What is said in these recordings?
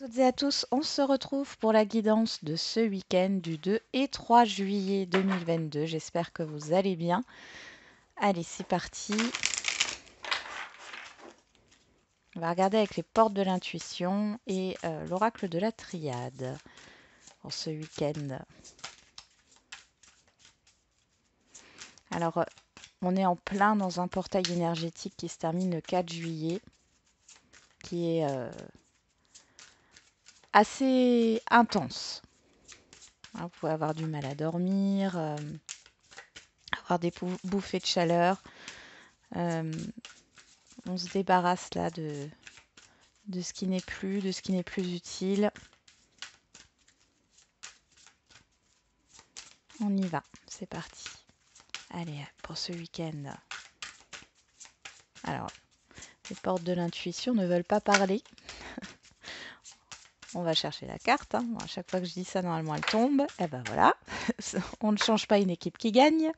toutes et à tous, on se retrouve pour la guidance de ce week-end du 2 et 3 juillet 2022. J'espère que vous allez bien. Allez, c'est parti. On va regarder avec les portes de l'intuition et l'oracle de la triade pour ce week-end. Alors, on est en plein dans un portail énergétique qui se termine le 4 juillet, qui est assez intense. Vous pouvez avoir du mal à dormir, avoir des bouffées de chaleur. On se débarrasse là de ce qui n'est plus, de ce qui n'est plus utile. On y va, c'est parti. Allez, pour ce week-end. Alors, les portes de l'intuition ne veulent pas parler. On va chercher la carte. Hein. Bon, à chaque fois que je dis ça, normalement, elle tombe. Et ben voilà, on ne change pas une équipe qui gagne.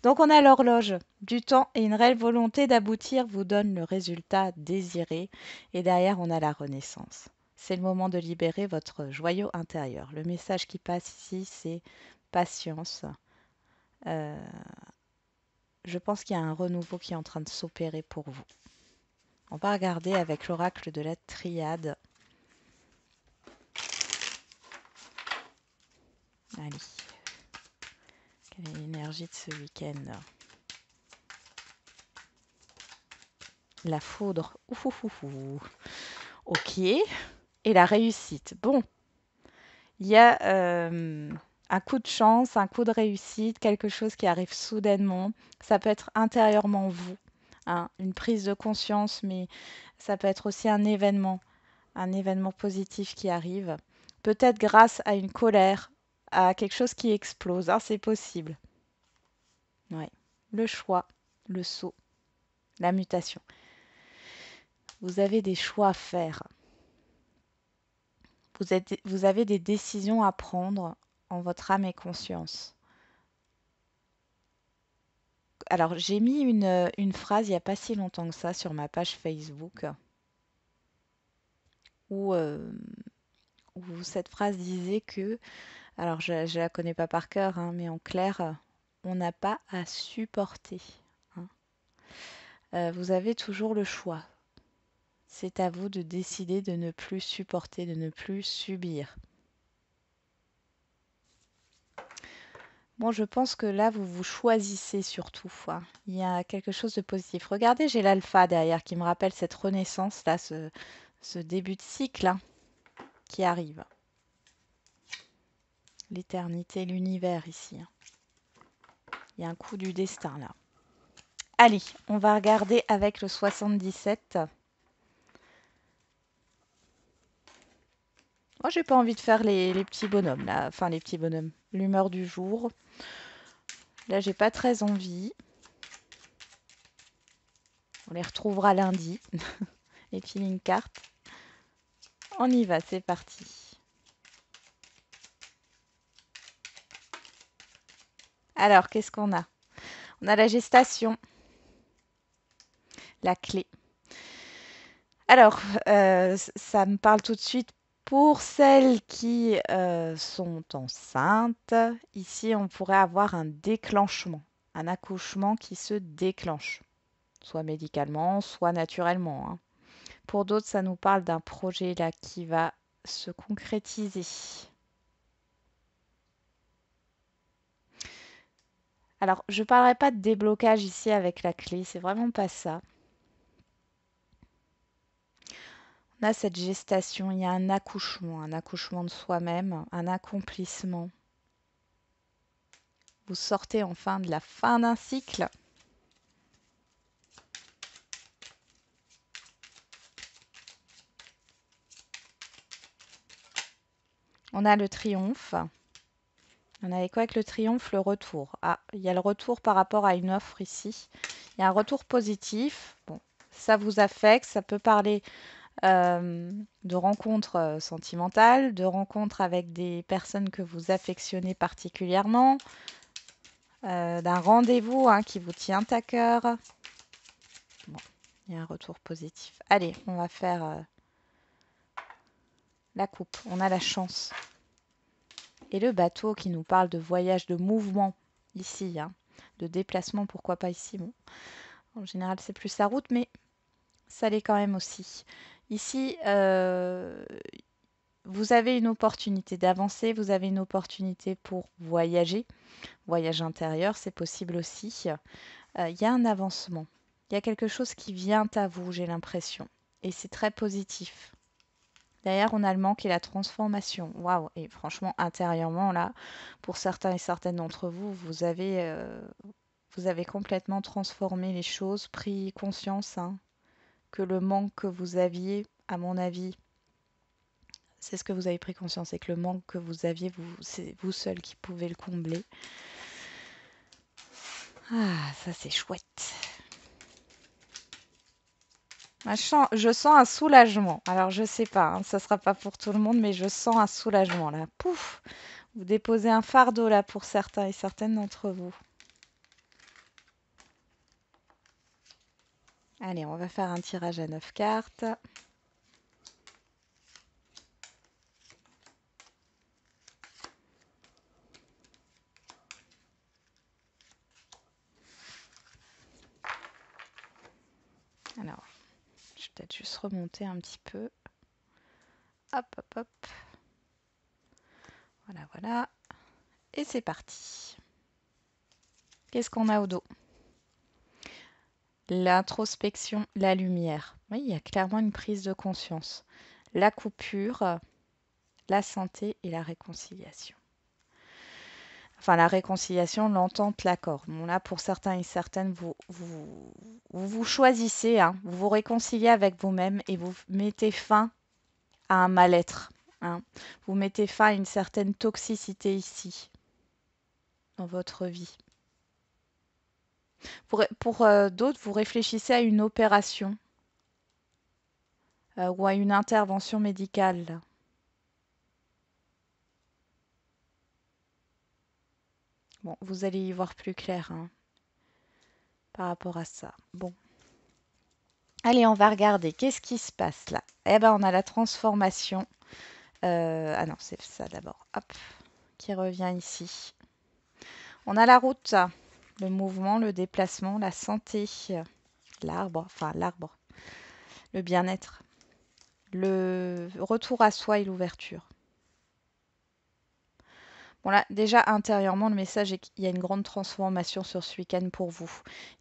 Donc, on a l'horloge du temps et une réelle volonté d'aboutir vous donne le résultat désiré. Et derrière, on a la renaissance. C'est le moment de libérer votre joyau intérieur. Le message qui passe ici, c'est patience. Je pense qu'il y a un renouveau qui est en train de s'opérer pour vous. On va regarder avec l'oracle de la triade. Allez. Quelle est l'énergie de ce week-end? La foudre. Ouh. Ok. Et la réussite. Bon. Il y a un coup de chance, un coup de réussite, quelque chose qui arrive soudainement. Ça peut être intérieurement vous, hein, une prise de conscience, mais ça peut être aussi un événement positif qui arrive. Peut-être grâce à une colère, à quelque chose qui explose. Hein, c'est possible. Ouais. Le choix, le saut, la mutation. Vous avez des choix à faire. Vous avez des décisions à prendre en votre âme et conscience. Alors, j'ai mis une phrase il n'y a pas si longtemps que ça sur ma page Facebook où, cette phrase disait que, alors je ne la connais pas par cœur, hein, mais en clair, on n'a pas à supporter. Hein. Vous avez toujours le choix. C'est à vous de décider de ne plus supporter, de ne plus subir. Bon, je pense que là, vous vous choisissez surtout. Hein. Il y a quelque chose de positif. Regardez, j'ai l'alpha derrière qui me rappelle cette renaissance, là, ce début de cycle hein, qui arrive. L'éternité, l'univers ici. Hein. Il y a un coup du destin là. Allez, on va regarder avec le 77. Moi, j'ai pas envie de faire les petits bonhommes là. Enfin, les petits bonhommes. L'humeur du jour. Là, j'ai pas très envie. On les retrouvera lundi. Les feeling cards. On y va, c'est parti. Alors, qu'est-ce qu'on a? On a la gestation. La clé. Alors, ça me parle tout de suite pour celles qui sont enceintes. Ici, on pourrait avoir un déclenchement, un accouchement qui se déclenche, soit médicalement, soit naturellement. Hein. Pour d'autres, ça nous parle d'un projet là qui va se concrétiser. Alors, je ne parlerai pas de déblocage ici avec la clé, c'est vraiment pas ça. On a cette gestation, il y a un accouchement de soi-même, un accomplissement. Vous sortez enfin de la fin d'un cycle. On a le triomphe. On avait quoi avec le triomphe? Le retour. Ah, il y a le retour par rapport à une offre ici. Il y a un retour positif. Bon, ça vous affecte. Ça peut parler de rencontres sentimentales, de rencontres avec des personnes que vous affectionnez particulièrement, d'un rendez-vous hein, qui vous tient à cœur. Bon, il y a un retour positif. Allez, on va faire La coupe, on a la chance. Et le bateau qui nous parle de voyage, de mouvement ici, hein, de déplacement, pourquoi pas ici. Bon, en général, c'est plus la route, mais ça l'est quand même aussi. Ici, vous avez une opportunité d'avancer, vous avez une opportunité pour voyager. Voyage intérieur, c'est possible aussi. Il y a un avancement. Il y a quelque chose qui vient à vous, j'ai l'impression. Et c'est très positif. Derrière, on a le manque et la transformation. Waouh! Et franchement, intérieurement, là, pour certains et certaines d'entre vous, vous avez complètement transformé les choses, pris conscience, hein, que le manque que vous aviez, à mon avis, c'est ce que vous avez pris conscience, et que le manque que vous aviez, c'est vous seul qui pouvez le combler. Ah, ça c'est chouette. Je sens un soulagement. Alors je sais pas, hein, ça sera pas pour tout le monde, mais je sens un soulagement là. Pouf! Vous déposez un fardeau là pour certains et certaines d'entre vous. Allez, on va faire un tirage à 9 cartes. Alors, je vais peut-être juste remonter un petit peu. Hop, hop, hop. Voilà, voilà. Et c'est parti. Qu'est-ce qu'on a au dos? L'introspection, la lumière. Oui, il y a clairement une prise de conscience. La coupure, la santé et la réconciliation. Enfin, la réconciliation, l'entente, l'accord. Bon, là, pour certains et certaines, vous choisissez, hein, vous vous réconciliez avec vous-même et vous mettez fin à un mal-être. Hein. Vous mettez fin à une certaine toxicité ici, dans votre vie. Pour d'autres, vous réfléchissez à une opération ou à une intervention médicale. Bon, vous allez y voir plus clair, hein, par rapport à ça. Bon. Allez, on va regarder. Qu'est-ce qui se passe là? Eh ben, on a la transformation. Ah non, c'est ça d'abord. Hop, qui revient ici. On a la route, le mouvement, le déplacement, la santé, l'arbre, le bien-être, le retour à soi et l'ouverture. Bon là, déjà intérieurement, le message est qu'il y a une grande transformation sur ce week-end pour vous.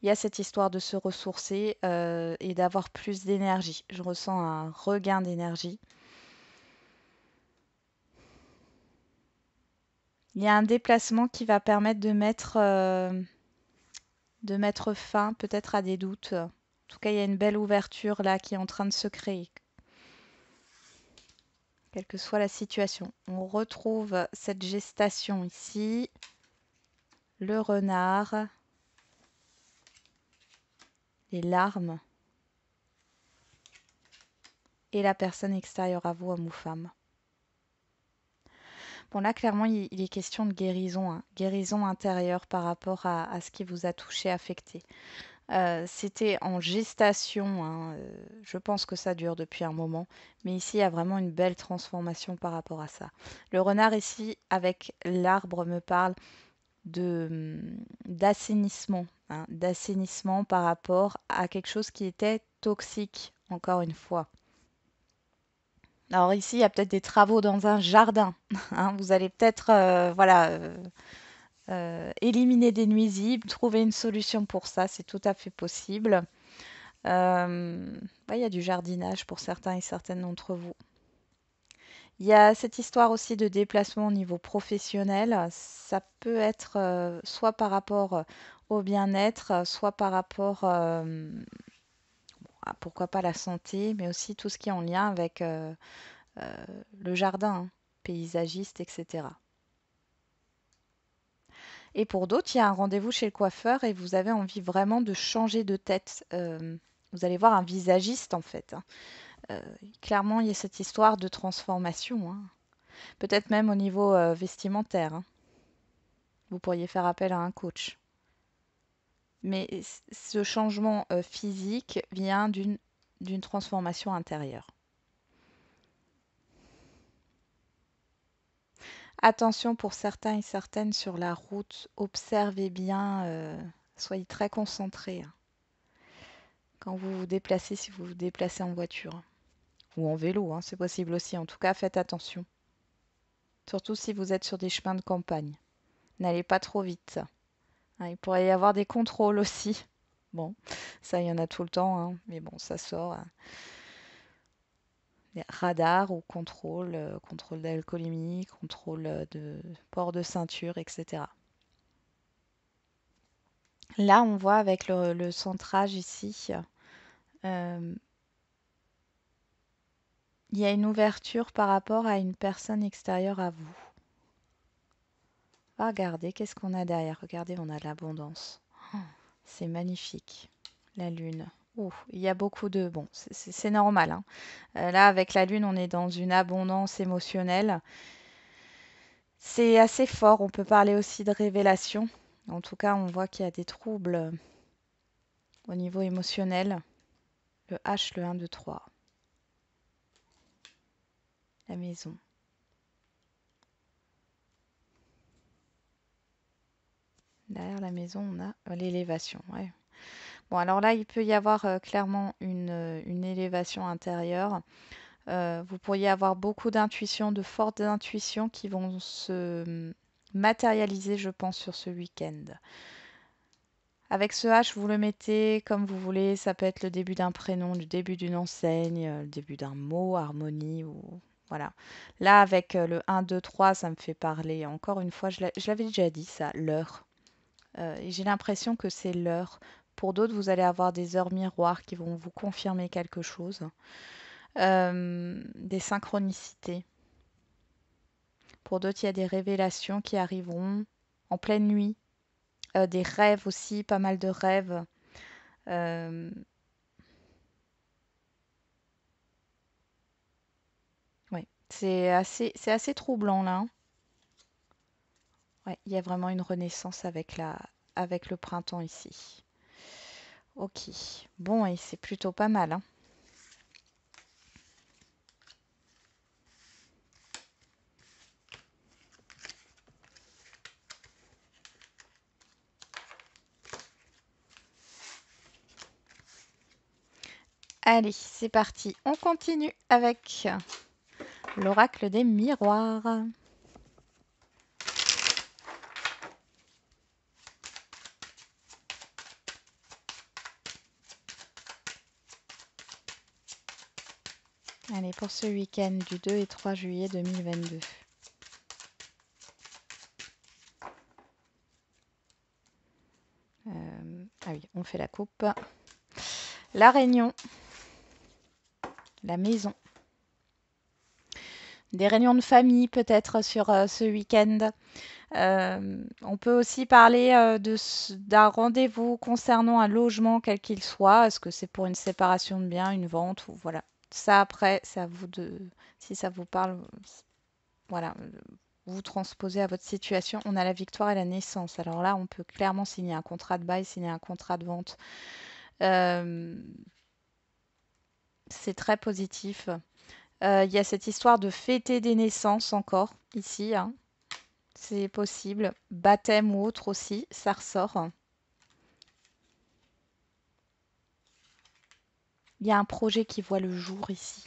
Il y a cette histoire de se ressourcer et d'avoir plus d'énergie. Je ressens un regain d'énergie. Il y a un déplacement qui va permettre de mettre fin peut-être à des doutes. En tout cas, il y a une belle ouverture là qui est en train de se créer. Quelle que soit la situation. On retrouve cette gestation ici. Le renard. Les larmes. Et la personne extérieure à vous, homme ou femme. Bon là, clairement, il est question de guérison. Hein. Guérison intérieure par rapport à ce qui vous a touché, affecté. C'était en gestation, hein, je pense que ça dure depuis un moment, mais ici il y a vraiment une belle transformation par rapport à ça. Le renard ici avec l'arbre me parle d'assainissement, hein, d'assainissement par rapport à quelque chose qui était toxique, encore une fois. Alors ici il y a peut-être des travaux dans un jardin, hein, vous allez peut-être éliminer des nuisibles, trouver une solution pour ça, c'est tout à fait possible. Il y a du jardinage pour certains et certaines d'entre vous. Il y a cette histoire aussi de déplacement au niveau professionnel. Ça peut être soit par rapport au bien-être, soit par rapport à pourquoi pas la santé, mais aussi tout ce qui est en lien avec le jardin, hein, paysagiste, etc. Et pour d'autres, il y a un rendez-vous chez le coiffeur et vous avez envie vraiment de changer de tête. Vous allez voir un visagiste en fait. Hein. Clairement, il y a cette histoire de transformation. Hein. Peut-être même au niveau vestimentaire. Hein. Vous pourriez faire appel à un coach. Mais ce changement physique vient d'une transformation intérieure. Attention pour certains et certaines sur la route, observez bien, soyez très concentrés hein, quand vous vous déplacez, si vous vous déplacez en voiture ou en vélo, hein, c'est possible aussi. En tout cas, faites attention. Surtout si vous êtes sur des chemins de campagne. N'allez pas trop vite. Hein, il pourrait y avoir des contrôles aussi. Bon, ça, il y en a tout le temps, hein, mais bon, ça sort. Des radars ou contrôle, contrôle d'alcoolémie, contrôle de port de ceinture, etc. Là, on voit avec le centrage ici, il y a une ouverture par rapport à une personne extérieure à vous. Regardez, qu'est-ce qu'on a derrière? Regardez, on a de l'abondance. Oh, c'est magnifique. La lune. Ouh, il y a beaucoup de... Bon, c'est normal. Hein. Là, avec la lune, on est dans une abondance émotionnelle. C'est assez fort. On peut parler aussi de révélation. En tout cas, on voit qu'il y a des troubles au niveau émotionnel. Le H, le 1, 2, 3. La maison. Derrière la maison, on a l'élévation. Ouais. Bon, alors là, il peut y avoir clairement une élévation intérieure. Vous pourriez avoir beaucoup d'intuitions, de fortes intuitions qui vont se matérialiser, je pense, sur ce week-end. Avec ce H, vous le mettez comme vous voulez. Ça peut être le début d'un prénom, le début d'une enseigne, le début d'un mot, harmonie ou voilà. Là, avec le 1, 2, 3, ça me fait parler. Encore une fois, je l'avais déjà dit, ça, l'heure. Et j'ai l'impression que c'est l'heure. Pour d'autres, vous allez avoir des heures miroirs qui vont vous confirmer quelque chose. Des synchronicités. Pour d'autres, il y a des révélations qui arriveront en pleine nuit. Des rêves aussi, pas mal de rêves. Euh, ouais, c'est assez troublant là. Hein. Ouais, il y a vraiment une renaissance avec le printemps ici. Ok, bon, et c'est plutôt pas mal. Hein. Allez, c'est parti. On continue avec l'oracle des miroirs. Allez, pour ce week-end du 2 et 3 juillet 2022. Ah oui, on fait la coupe. La réunion. La maison. Des réunions de famille peut-être sur ce week-end. On peut aussi parler d'un rendez-vous concernant un logement quel qu'il soit. Est-ce que c'est pour une séparation de biens, une vente ou voilà. Ça après, c'est à vous de si ça vous parle, voilà, vous transposez à votre situation. On a la victoire et la naissance. Alors là, on peut clairement signer un contrat de bail, signer un contrat de vente. C'est très positif. Il y a cette histoire de fêter des naissances encore ici. Hein. C'est possible. Baptême ou autre aussi, ça ressort. Il y a un projet qui voit le jour ici.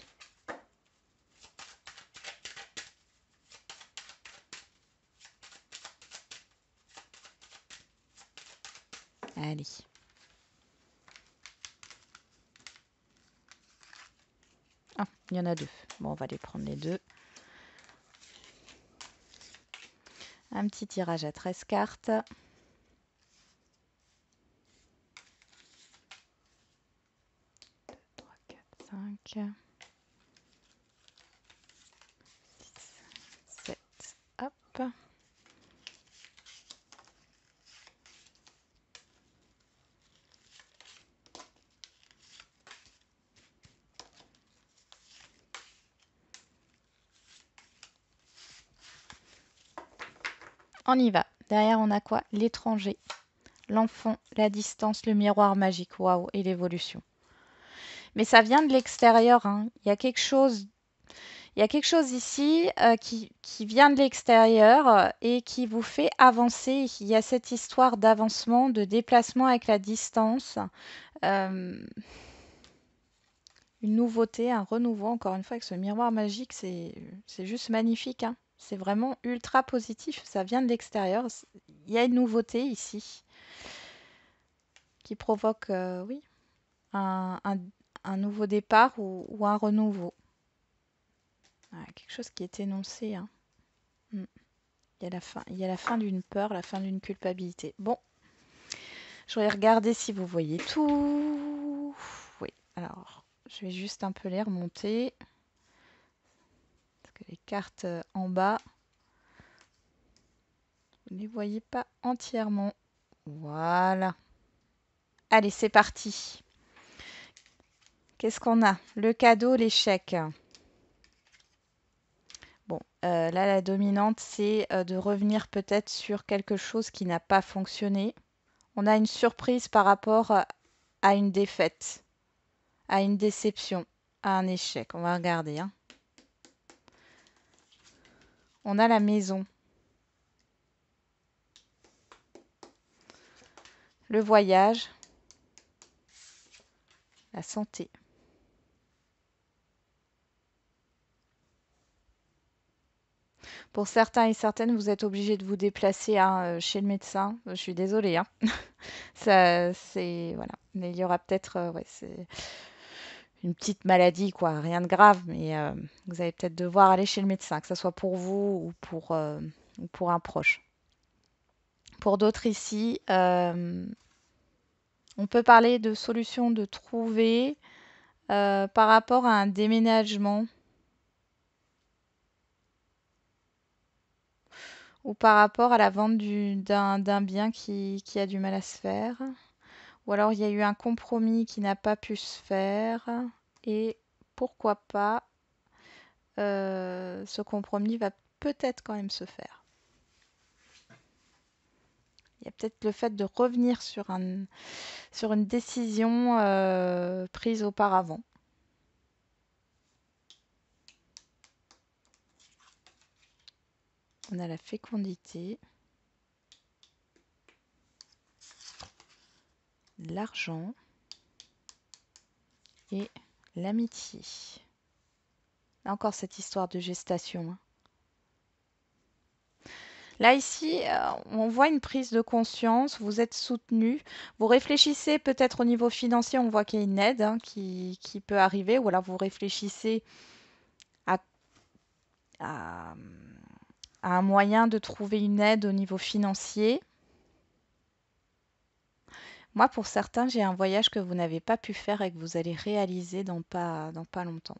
Allez. Ah, il y en a deux. Bon, on va les prendre les deux. Un petit tirage à 13 cartes. 3, 4, 5. 6, 7. Hop. On y va. Derrière, on a quoi? L'étranger, l'enfant, la distance, le miroir magique. Waouh, et l'évolution. Mais ça vient de l'extérieur. Hein. Il y a quelque chose. Il y a quelque chose ici qui vient de l'extérieur et qui vous fait avancer. Il y a cette histoire d'avancement, de déplacement avec la distance. Euh, une nouveauté, un renouveau, encore une fois, avec ce miroir magique, c'est juste magnifique, hein. C'est vraiment ultra positif. Ça vient de l'extérieur. Il y a une nouveauté ici qui provoque, oui, un, un- un nouveau départ ou un renouveau. Ouais, quelque chose qui est énoncé, hein. Mm. Il y a la fin d'une peur, la fin d'une culpabilité. Bon, je vais regarder si vous voyez tout. Oui, alors, je vais juste un peu les remonter. Parce que les cartes en bas, vous ne les voyez pas entièrement. Voilà. Allez, c'est parti. Qu'est-ce qu'on a? Le cadeau, l'échec. Bon, là, la dominante, c'est de revenir peut-être sur quelque chose qui n'a pas fonctionné. On a une surprise par rapport à une défaite, à une déception, à un échec. On va regarder, hein. On a la maison, le voyage, la santé. Pour certains et certaines, vous êtes obligé de vous déplacer, hein, chez le médecin. Je suis désolée, hein. Ça, c'est voilà. Mais il y aura peut-être, ouais, c'est une petite maladie, quoi, rien de grave, mais vous allez peut-être devoir aller chez le médecin, que ce soit pour vous ou pour un proche. Pour d'autres ici, on peut parler de solutions de trouver par rapport à un déménagement ou par rapport à la vente d'un bien qui a du mal à se faire. Ou alors il y a eu un compromis qui n'a pas pu se faire. Et pourquoi pas, ce compromis va peut-être quand même se faire. Il y a peut-être le fait de revenir sur une décision prise auparavant. On a la fécondité, l'argent et l'amitié. Là encore cette histoire de gestation, hein. Là, ici, on voit une prise de conscience, vous êtes soutenu, vous réfléchissez peut-être au niveau financier, on voit qu'il y a une aide, hein, qui peut arriver, ou alors vous réfléchissez à, à- à un moyen de trouver une aide au niveau financier. Moi, pour certains, j'ai un voyage que vous n'avez pas pu faire et que vous allez réaliser dans pas longtemps.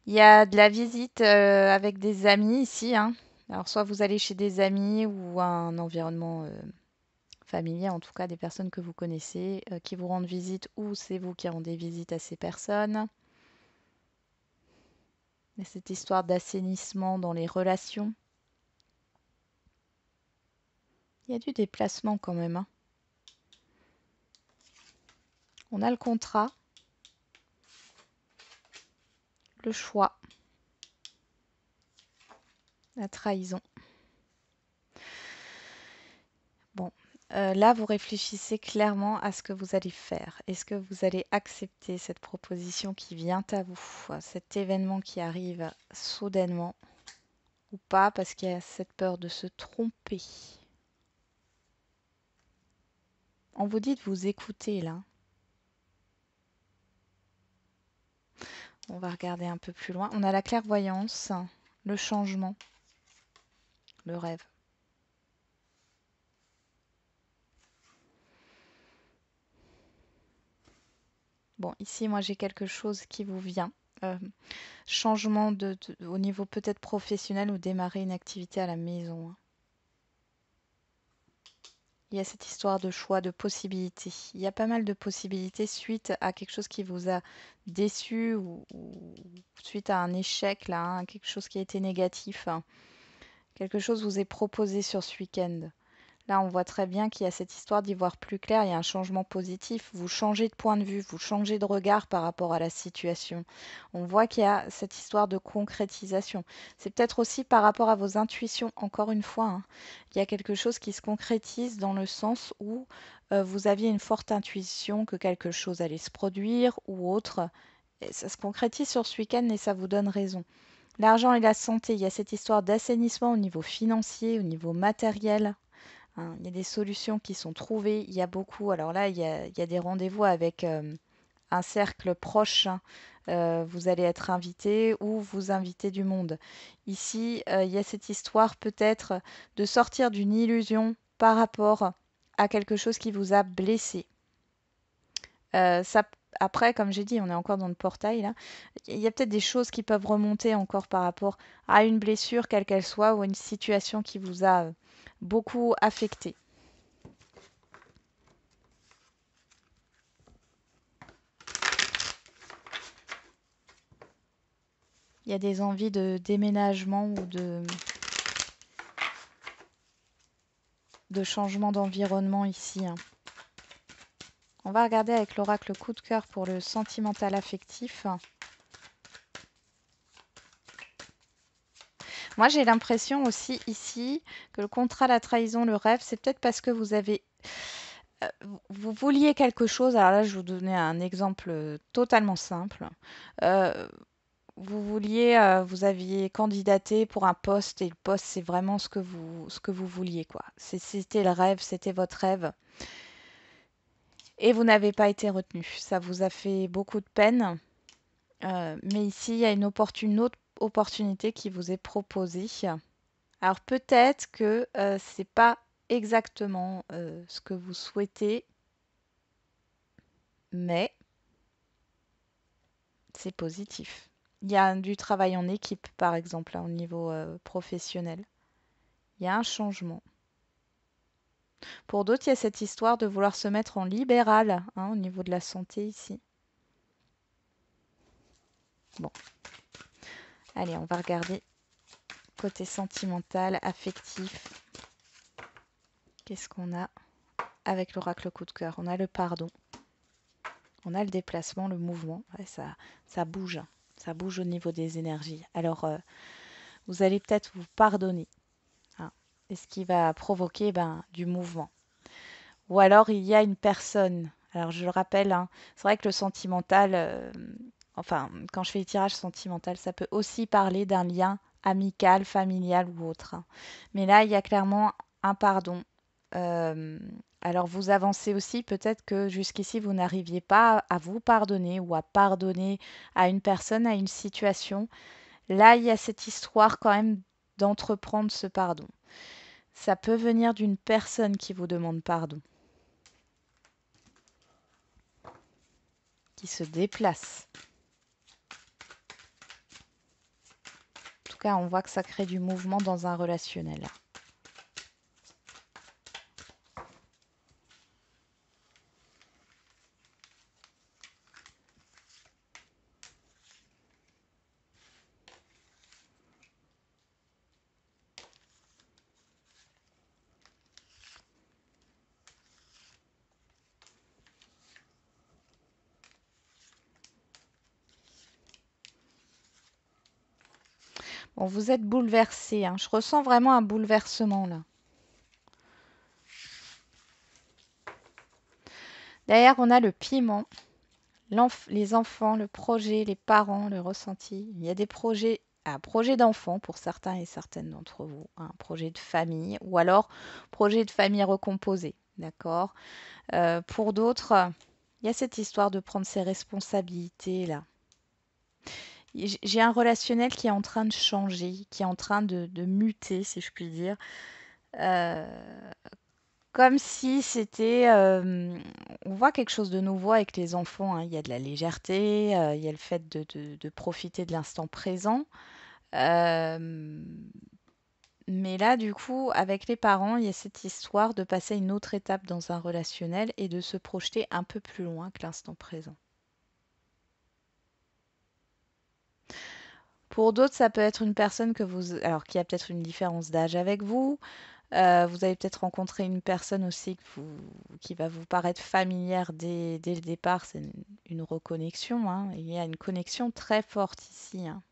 Il y a de la visite avec des amis ici, hein. Alors, soit vous allez chez des amis ou un environnement familier, en tout cas des personnes que vous connaissez, qui vous rendent visite ou c'est vous qui rendez visite à ces personnes. Et cette histoire d'assainissement dans les relations. Il y a du déplacement quand même, hein. On a le contrat, le choix, la trahison. Bon, là, vous réfléchissez clairement à ce que vous allez faire. Est-ce que vous allez accepter cette proposition qui vient à vous, cet événement qui arrive soudainement ou pas, parce qu'il y a cette peur de se tromper. On vous dit de vous écouter là. On va regarder un peu plus loin. On a la clairvoyance, le changement, le rêve. Bon, ici, moi, j'ai quelque chose qui vous vient. Euh, changement au niveau peut-être professionnel ou démarrer une activité à la maison, hein. Il y a cette histoire de choix, de possibilités. Il y a pas mal de possibilités suite à quelque chose qui vous a déçu ou suite à un échec, là, hein, quelque chose qui a été négatif, hein. Quelque chose vous est proposé sur ce week-end. Là, on voit très bien qu'il y a cette histoire d'y voir plus clair, il y a un changement positif. Vous changez de point de vue, vous changez de regard par rapport à la situation. On voit qu'il y a cette histoire de concrétisation. C'est peut-être aussi par rapport à vos intuitions, encore une fois, hein. Il y a quelque chose qui se concrétise dans le sens où vous aviez une forte intuition que quelque chose allait se produire ou autre. Et ça se concrétise sur ce week-end et ça vous donne raison. L'argent et la santé, il y a cette histoire d'assainissement au niveau financier, au niveau matériel, hein. Il y a des solutions qui sont trouvées. Il y a beaucoup. Alors là, il y a des rendez-vous avec un cercle proche, hein. Vous allez être invité ou vous invitez du monde. Ici, il y a cette histoire peut-être de sortir d'une illusion par rapport à quelque chose qui vous a blessé. Ça, après, comme j'ai dit, on est encore dans le portail là. Il y a peut-être des choses qui peuvent remonter encore par rapport à une blessure, quelle qu'elle soit, ou à une situation qui vous a beaucoup affecté. Il y a des envies de déménagement ou de changement d'environnement ici, hein. On va regarder avec l'oracle coup de cœur pour le sentimental affectif. Moi, j'ai l'impression aussi ici que le contrat, la trahison, le rêve, c'est peut-être parce que vous avez... vous vouliez quelque chose. Alors là, je vais vous donner un exemple totalement simple. Euh, vous aviez candidaté pour un poste et le poste, c'est vraiment ce que vous vouliez, quoi. C'était le rêve, c'était votre rêve. Et vous n'avez pas été retenu. Ça vous a fait beaucoup de peine. Mais ici, il y a une autre opportunité qui vous est proposée. Alors peut-être que c'est pas exactement ce que vous souhaitez, mais c'est positif. Il y a du travail en équipe, par exemple, hein, au niveau professionnel. Il y a un changement. Pour d'autres, il y a cette histoire de vouloir se mettre en libéral, hein, au niveau de la santé ici. Bon, allez, on va regarder côté sentimental, affectif. Qu'est-ce qu'on a avec l'oracle coup de cœur? On a le pardon, on a le déplacement, le mouvement. Ouais, ça bouge, hein. Ça bouge au niveau des énergies. Alors, vous allez peut-être vous pardonner, hein, et ce qui va provoquer du mouvement. Ou alors, il y a une personne. Alors, je le rappelle, hein, c'est vrai que le sentimental, enfin, quand je fais les tirages sentimental, ça peut aussi parler d'un lien amical, familial ou autre, hein. Mais là, il y a clairement un pardon. Euh, alors vous avancez aussi, peut-être que jusqu'ici vous n'arriviez pas à vous pardonner ou à pardonner à une personne, à une situation. Là, il y a cette histoire quand même d'entreprendre ce pardon. Ça peut venir d'une personne qui vous demande pardon, qui se déplace. En tout cas, on voit que ça crée du mouvement dans un relationnel. Bon, vous êtes bouleversé, hein. Je ressens vraiment un bouleversement là. Derrière, on a le piment, les enfants, le projet, les parents, le ressenti. Il y a des projets, un projet d'enfant pour certains et certaines d'entre vous, un projet de famille, ou alors projet de famille recomposé, d'accord. Pour d'autres, il y a cette histoire de prendre ses responsabilités là. J'ai un relationnel qui est en train de changer, qui est en train de muter, si je puis dire. Euh, Comme si c'était, on voit quelque chose de nouveau avec les enfants, hein. Il y a de la légèreté, il y a le fait de profiter de l'instant présent. Hem, mais là, du coup, avec les parents, il y a cette histoire de passer à une autre étape dans un relationnel et de se projeter un peu plus loin que l'instant présent. Pour d'autres, ça peut être une personne que vous alors qui a peut-être une différence d'âge avec vous, Vous allez peut-être rencontrer une personne aussi qui va vous paraître familière dès le départ. C'est une reconnexion, hein. Il y a une connexion très forte ici, hein.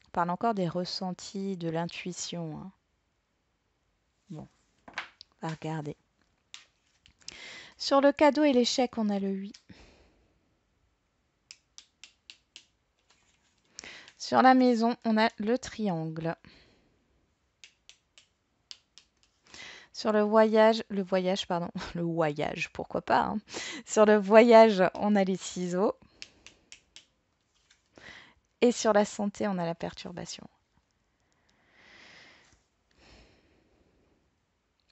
On parle encore des ressentis, de l'intuition, hein. Bon, on va regarder. Sur le cadeau et l'échec, on a le 8. Sur la maison, on a le triangle. Sur le voyage, pardon, le voyage, pourquoi pas, hein. Sur le voyage, on a les ciseaux. Et sur la santé, on a la perturbation.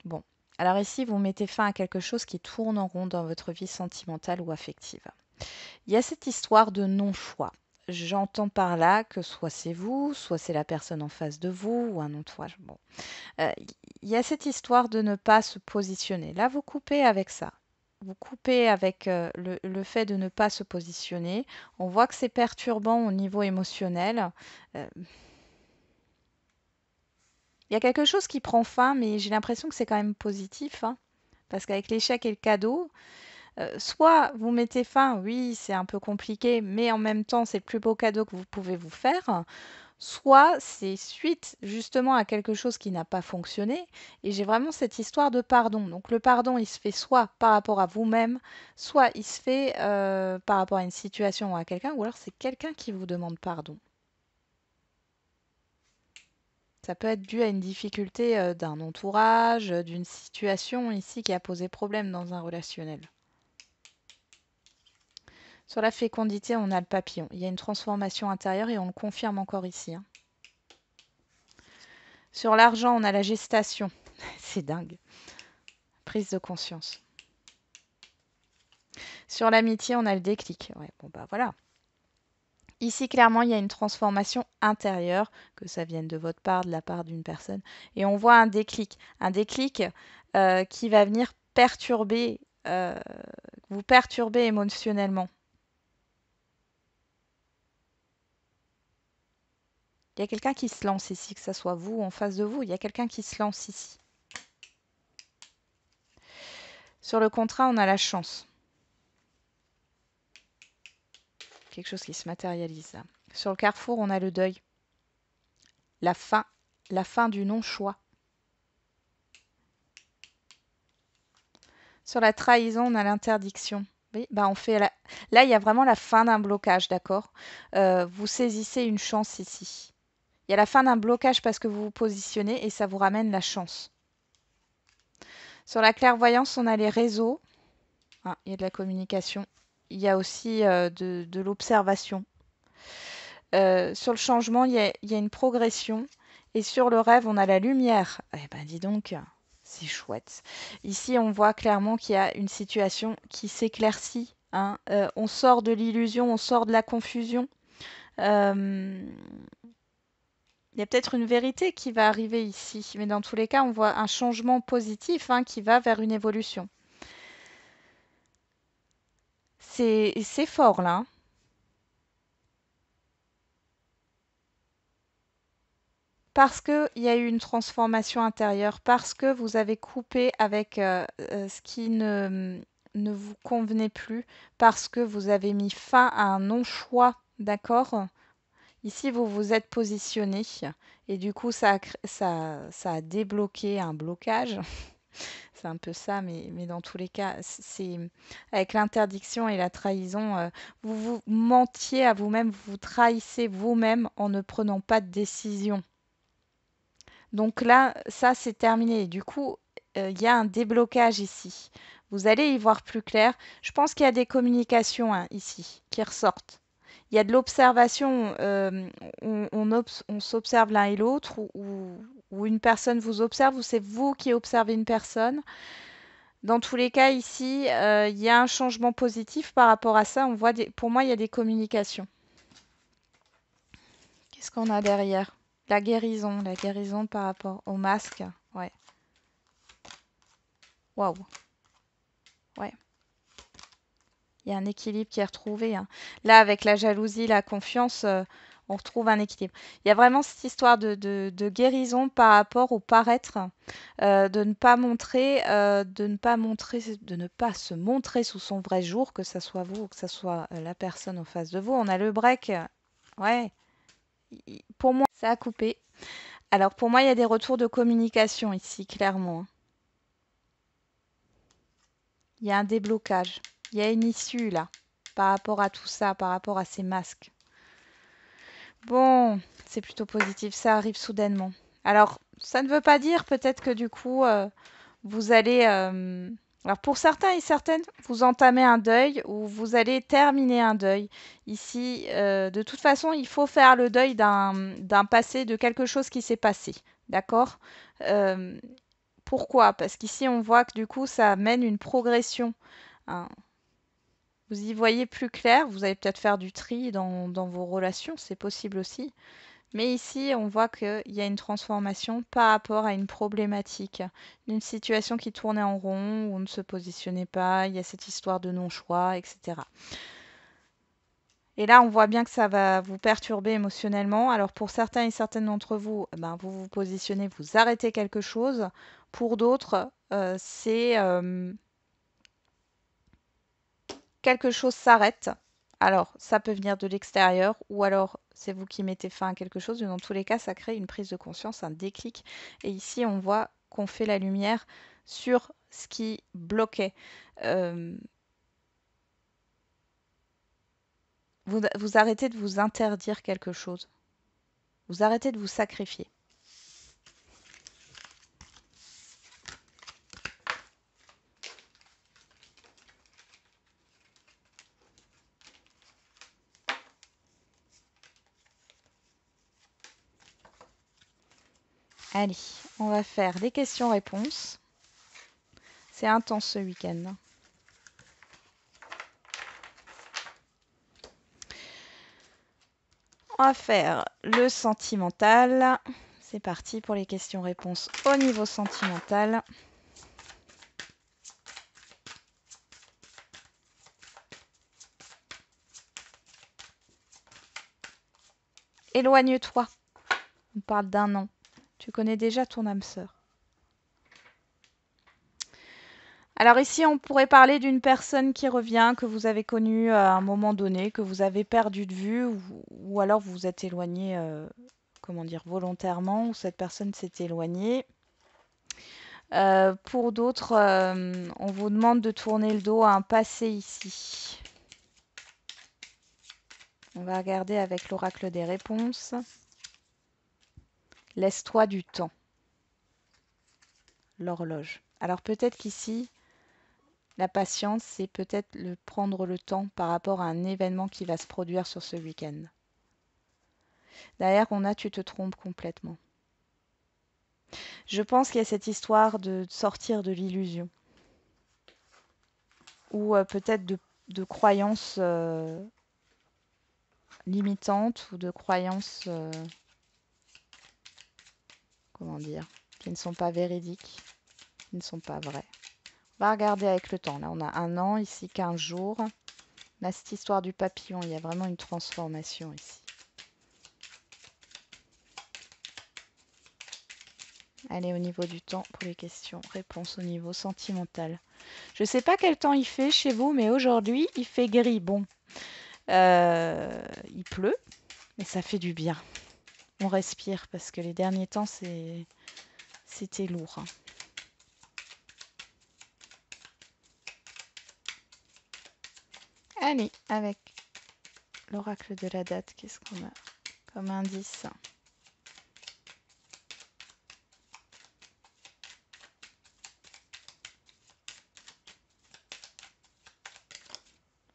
Bon, alors ici, vous mettez fin à quelque chose qui tourne en rond dans votre vie sentimentale ou affective. Il y a cette histoire de non-choix. J'entends par là que soit c'est vous, soit c'est la personne en face de vous ou un entourage. Bon. Il y a cette histoire de ne pas se positionner. Là, vous coupez avec ça. Vous coupez avec le fait de ne pas se positionner. On voit que c'est perturbant au niveau émotionnel. Euh, Il y a quelque chose qui prend fin, mais j'ai l'impression que c'est quand même positif, hein, parce qu'avec l'échec et le cadeau, soit vous mettez fin, oui, c'est un peu compliqué, mais en même temps, c'est le plus beau cadeau que vous pouvez vous faire. Soit c'est suite justement à quelque chose qui n'a pas fonctionné, et j'ai vraiment cette histoire de pardon. Donc le pardon, il se fait soit par rapport à vous-même, soit il se fait par rapport à une situation ou à quelqu'un, ou alors c'est quelqu'un qui vous demande pardon. Ça peut être dû à une difficulté d'un entourage, d'une situation ici qui a posé problème dans un relationnel. Sur la fécondité, on a le papillon. Il y a une transformation intérieure et on le confirme encore ici, hein. Sur l'argent, on a la gestation. C'est dingue. Prise de conscience. Sur l'amitié, on a le déclic. Ouais, bon bah voilà. Ici, clairement, il y a une transformation intérieure, que ça vienne de votre part, de la part d'une personne. Et on voit un déclic. Un déclic qui va venir perturber, vous perturber émotionnellement. Il y a quelqu'un qui se lance ici, que ce soit vous ou en face de vous. Il y a quelqu'un qui se lance ici. Sur le contrat, on a la chance. Quelque chose qui se matérialise là. Sur le carrefour, on a le deuil. La fin du non-choix. Sur la trahison, on a l'interdiction. Oui, bah on fait là, il y a vraiment la fin d'un blocage, d'accord? Vous saisissez une chance ici. Il y a la fin d'un blocage parce que vous vous positionnez et ça vous ramène la chance. Sur la clairvoyance, on a les réseaux. Ah, il y a de la communication. Il y a aussi de l'observation. Sur le changement, il y a une progression. Et sur le rêve, on a la lumière. Eh ben, dis donc, c'est chouette. Ici, on voit clairement qu'il y a une situation qui s'éclaircit, hein. On sort de l'illusion, on sort de la confusion. Euh, il y a peut-être une vérité qui va arriver ici, mais dans tous les cas, on voit un changement positif, hein, qui va vers une évolution. C'est fort là, hein. Parce qu'il y a eu une transformation intérieure, parce que vous avez coupé avec ce qui ne vous convenait plus, parce que vous avez mis fin à un non-choix, d'accord? Ici, vous vous êtes positionné et du coup, ça a débloqué un blocage. C'est un peu ça, mais dans tous les cas, c'est avec l'interdiction et la trahison, vous vous mentiez à vous-même, vous vous trahissez vous-même en ne prenant pas de décision. Donc là, ça, c'est terminé. Du coup, il y a un déblocage ici. Vous allez y voir plus clair. Je pense qu'il y a des communications, hein, ici qui ressortent. Il y a de l'observation. On s'observe l'un et l'autre, ou une personne vous observe, ou c'est vous qui observez une personne. Dans tous les cas, ici, il y a un changement positif par rapport à ça. On voit pour moi, il y a des communications. Qu'est-ce qu'on a derrière? La guérison par rapport au masque. Ouais. Waouh. Ouais. Il y a un équilibre qui est retrouvé, hein. Là, avec la jalousie, la confiance, on retrouve un équilibre. Il y a vraiment cette histoire de guérison par rapport au paraître, de ne pas montrer, de ne pas se montrer sous son vrai jour, que ça soit vous ou que ça soit la personne en face de vous. On a le break, ouais, pour moi, ça a coupé. Alors pour moi, il y a des retours de communication ici, clairement, hein. Il y a un déblocage. Il y a une issue là, par rapport à tout ça, par rapport à ces masques. Bon, c'est plutôt positif, ça arrive soudainement. Alors, ça ne veut pas dire peut-être que du coup, vous allez... alors pour certains et certaines, vous entamez un deuil ou vous allez terminer un deuil. Ici, de toute façon, il faut faire le deuil d'un passé, de quelque chose qui s'est passé. D'accord? Euh, Pourquoi? Parce qu'ici, on voit que du coup, ça amène une progression, hein. Vous y voyez plus clair, vous allez peut-être faire du tri dans vos relations, c'est possible aussi. Mais ici, on voit qu'il y a une transformation par rapport à une problématique, une situation qui tournait en rond, où on ne se positionnait pas, il y a cette histoire de non-choix, etc. Et là, on voit bien que ça va vous perturber émotionnellement. Alors pour certains et certaines d'entre vous, ben, vous vous positionnez, vous arrêtez quelque chose. Pour d'autres, c'est quelque chose s'arrête. Alors, ça peut venir de l'extérieur ou alors c'est vous qui mettez fin à quelque chose. Mais dans tous les cas, ça crée une prise de conscience, un déclic. Et ici, on voit qu'on fait la lumière sur ce qui bloquait. Euh, vous arrêtez de vous interdire quelque chose. Vous arrêtez de vous sacrifier. Allez, on va faire les questions-réponses. C'est intense ce week-end. On va faire le sentimental. C'est parti pour les questions-réponses au niveau sentimental. Éloigne-toi. On parle d'un an. Tu connais déjà ton âme sœur. Alors ici, on pourrait parler d'une personne qui revient, que vous avez connue à un moment donné, que vous avez perdu de vue, ou alors vous vous êtes éloigné, comment dire, volontairement, ou cette personne s'est éloignée. Pour d'autres, on vous demande de tourner le dos à un passé ici. On va regarder avec l'oracle des réponses. Laisse-toi du temps. L'horloge. Alors peut-être qu'ici, la patience, c'est peut-être prendre le temps par rapport à un événement qui va se produire sur ce week-end. Derrière, on a tu te trompes complètement. Je pense qu'il y a cette histoire de sortir de l'illusion. Ou peut-être de croyances limitantes ou de croyances, comment dire, qui ne sont pas véridiques, qui ne sont pas vraies. On va regarder avec le temps. Là, on a un an, ici 15 jours. On a cette histoire du papillon. Il y a vraiment une transformation ici. Allez, au niveau du temps pour les questions, réponse au niveau sentimental. Je ne sais pas quel temps il fait chez vous, mais aujourd'hui, il fait gris. Bon, il pleut, mais ça fait du bien. On respire parce que les derniers temps, c'était lourd, hein. Allez, avec l'oracle de la date, qu'est-ce qu'on a comme indice?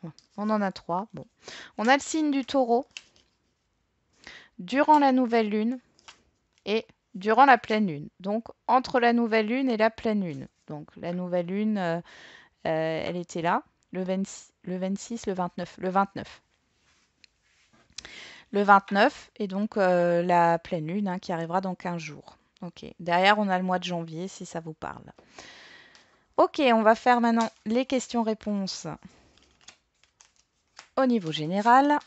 Bon, on en a 3. Bon. On a le signe du taureau durant la nouvelle lune et durant la pleine lune. Donc, entre la nouvelle lune et la pleine lune. Donc, la nouvelle lune, elle était là, le 26, le 29. Le 29. Le 29, et donc la pleine lune, hein, qui arrivera dans 15 jours. Ok. Derrière, on a le mois de janvier, si ça vous parle. Ok, on va faire maintenant les questions-réponses au niveau général.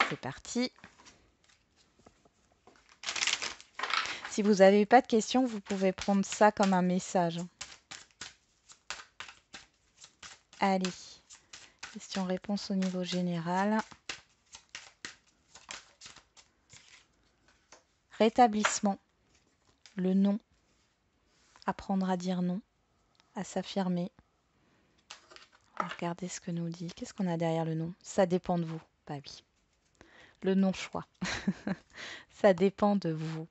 C'est parti. Si vous n'avez pas de questions, vous pouvez prendre ça comme un message. Allez, question-réponse au niveau général. Rétablissement. Le non. Apprendre à dire non. À s'affirmer. On va regarder ce que nous dit. Qu'est-ce qu'on a derrière le non? Ça dépend de vous. Bah oui. Le non-choix. Ça dépend de vous.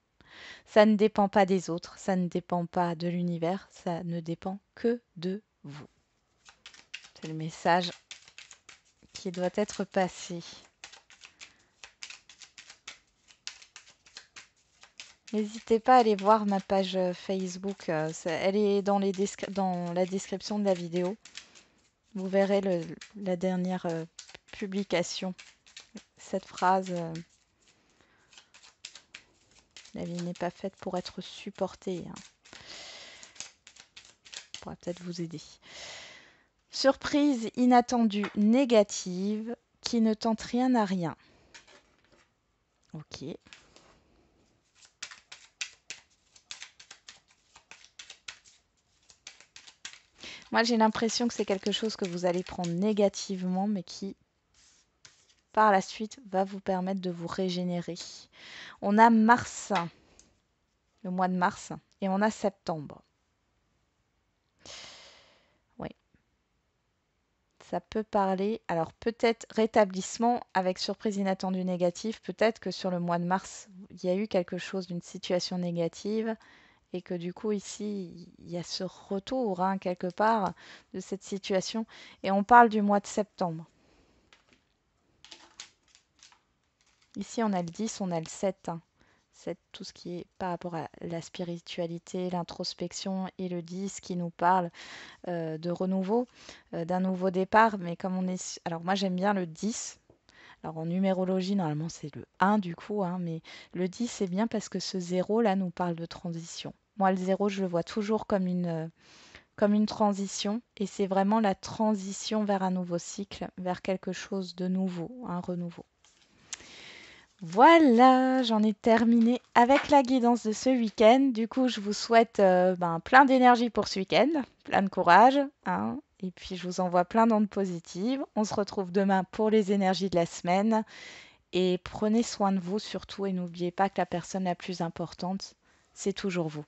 Ça ne dépend pas des autres. Ça ne dépend pas de l'univers. Ça ne dépend que de vous. C'est le message qui doit être passé. N'hésitez pas à aller voir ma page Facebook. Elle est dans la description de la vidéo. Vous verrez la dernière publication. Cette phrase, la vie n'est pas faite pour être supportée. Hein. Ça pourra peut-être vous aider. Surprise inattendue négative qui ne tente rien à rien. Ok. Moi, j'ai l'impression que c'est quelque chose que vous allez prendre négativement, mais qui, par la suite, va vous permettre de vous régénérer. On a mars, le mois de mars, et on a septembre. Oui. Ça peut parler, alors peut-être rétablissement avec surprise inattendue négative, peut-être que sur le mois de mars, il y a eu quelque chose d'une situation négative et que du coup ici, il y a ce retour hein, quelque part de cette situation. Et on parle du mois de septembre. Ici, on a le 10, on a le 7. Hein. 7, tout ce qui est par rapport à la spiritualité, l'introspection et le 10 qui nous parle de renouveau, d'un nouveau départ. Mais comme on est... Alors moi, j'aime bien le 10. Alors en numérologie, normalement, c'est le 1 du coup. Hein, mais le 10, c'est bien parce que ce 0, là, nous parle de transition. Moi, le 0, je le vois toujours comme une transition. Et c'est vraiment la transition vers un nouveau cycle, vers quelque chose de nouveau, un renouveau. Voilà, j'en ai terminé avec la guidance de ce week-end. Du coup, je vous souhaite plein d'énergie pour ce week-end, plein de courage. Hein, et puis, je vous envoie plein d'ondes positives. On se retrouve demain pour les énergies de la semaine. Et prenez soin de vous surtout et n'oubliez pas que la personne la plus importante, c'est toujours vous.